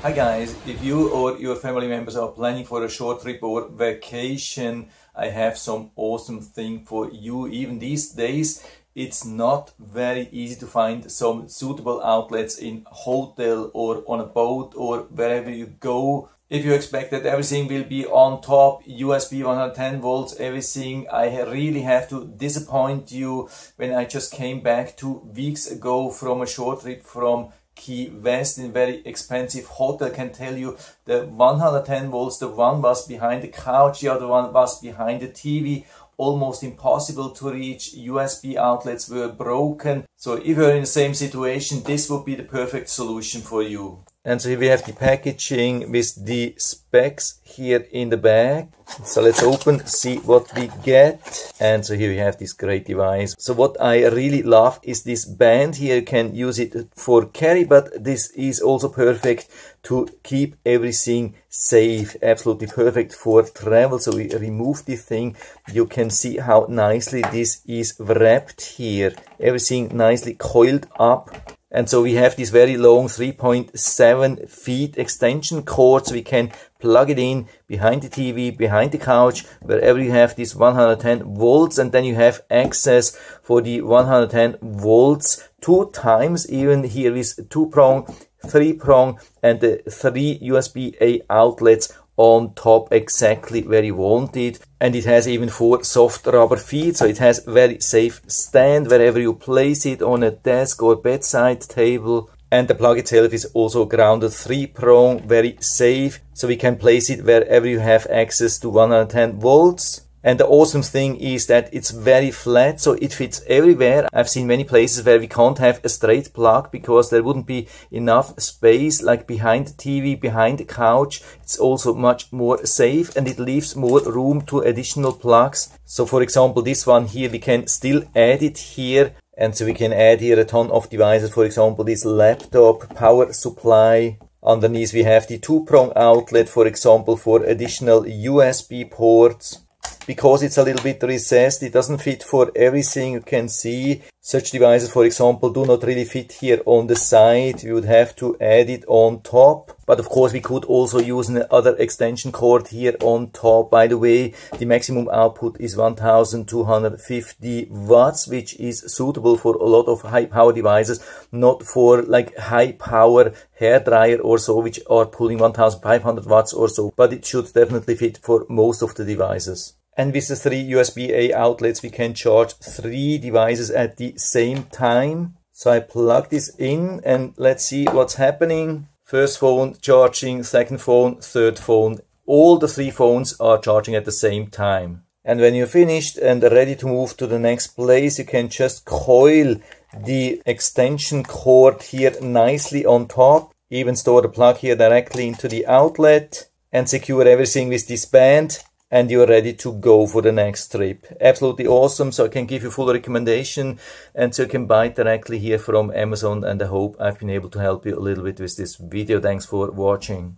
Hi guys, if you or your family members are planning for a short trip or vacation, I have some awesome thing for you. Even these days, it's not very easy to find some suitable outlets in hotel or on a boat or wherever you go. If you expect that everything will be on top, USB 110 volts, everything, I really have to disappoint you. When I just came back 2 weeks ago from a short trip from Key West in a very expensive hotel, can tell you the 110 volts, the one was behind the couch, the other one was behind the TV. Almost impossible to reach. USB outlets were broken. So if you're in the same situation, this would be the perfect solution for you. And so here we have the packaging with the specs here in the bag. So let's open, see what we get. And so here we have this great device. So what I really love is this band here. You can use it for carry, but this is also perfect to keep everything safe. Absolutely perfect for travel. So we remove the thing. You can see how nicely this is wrapped here. Everything nicely coiled up. And so we have this very long 3.7 feet extension cord, so we can plug it in behind the TV, behind the couch, wherever you have this 110 volts, and then you have access for the 110 volts 2 times, even here with 2 prong, 3 prong, and the 3 USB-A outlets on top exactly where you want it. And it has even 4 soft rubber feet, so it has very safe stand wherever you place it, on a desk or bedside table. And the plug itself is also grounded 3 prong, very safe, so we can place it wherever you have access to 110 volts. And the awesome thing is that it's very flat, so it fits everywhere. I've seen many places where we can't have a straight plug because there wouldn't be enough space, like behind the TV, behind the couch. It's also much more safe and it leaves more room to additional plugs. So for example, this one here, we can still add it here. And so we can add here a ton of devices. For example, this laptop, power supply. Underneath we have the 2 prong outlet, for example, for additional USB ports. Because it's a little bit recessed, it doesn't fit for everything. You can see such devices, for example, do not really fit here on the side. You would have to add it on top. But of course, we could also use another extension cord here on top. By the way, the maximum output is 1250 watts, which is suitable for a lot of high power devices, not for like high power hair dryer or so, which are pulling 1500 watts or so. But it should definitely fit for most of the devices. And with the 3 USB-A outlets, we can charge 3 devices at the same time. So I plug this in and let's see what's happening. First phone charging, second phone, third phone. All the 3 phones are charging at the same time. And when you're finished and ready to move to the next place, you can just coil the extension cord here nicely on top. Even store the plug here directly into the outlet and secure everything with this band. And you're ready to go for the next trip. Absolutely awesome. So I can give you full recommendation, and so you can buy it directly here from Amazon. And I hope I've been able to help you a little bit with this video. Thanks for watching.